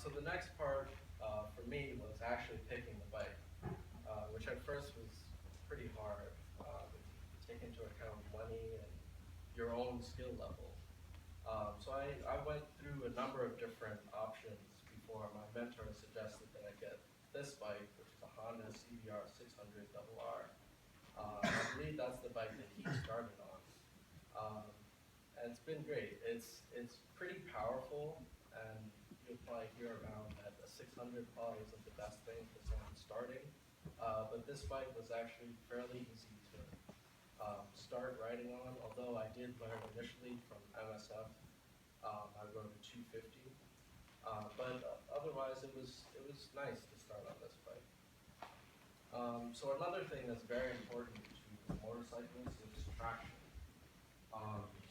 So the next part for me was actually picking the bike, which at first was pretty hard. Take into account money and your own skill level. So I went through a number of different options before my mentor suggested that I get this bike, which is a Honda CBR 600RR. I believe that's the bike that he started on. And it's been great. It's pretty powerful, and you'll probably hear around that a 600 probably isn't the best thing for someone starting. But this bike was actually fairly easy to start riding on, although I did learn initially from MSF. I rode a 250. But otherwise, it was nice to start on this bike. So another thing that's very important to motorcyclists is traction.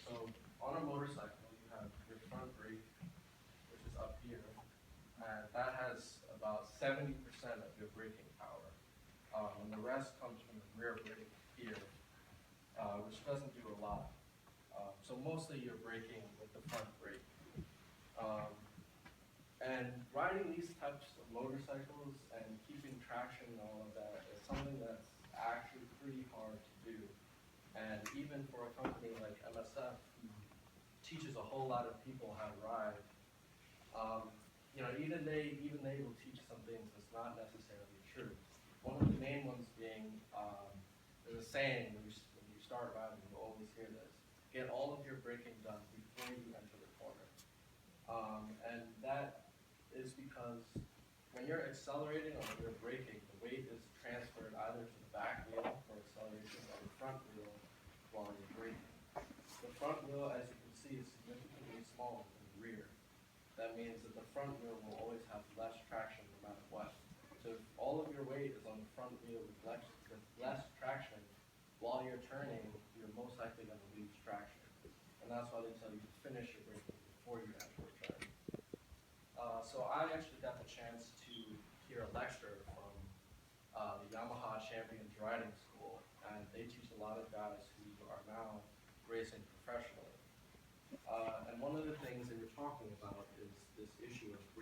So on a motorcycle, you have your front brake, which is up here, and that has about 70% of your braking power. And the rest comes from the rear brake here, which doesn't do a lot. So mostly you're braking with the front brake. And riding these types of motorcycles and keeping traction and all of that is something that's actually pretty hard to do. And even for a company like MSF, who teaches a whole lot of people how to ride, even they will teach some things that's not necessarily true. One of the main ones being, there's a saying when you start riding, you always hear this: get all of your braking done before you enter the corner. And that is because when you're accelerating or when you're braking, the weight is transferred either to the back wheel for acceleration or the front wheel while you're braking. The front wheel, as you can see, is significantly smaller than the rear. That means that the front wheel will always have less traction no matter what. So if all of your weight is on the front wheel with less traction, while you're turning, you're most likely going to lose traction. And that's why they tell you to finish your braking before you enter a turn. So I actually got the chance to hear a lecture from the Yamaha Champions Riding School, and they teach a lot of guys who are now racing professionally. And one of the things they were talking about is this issue of braking.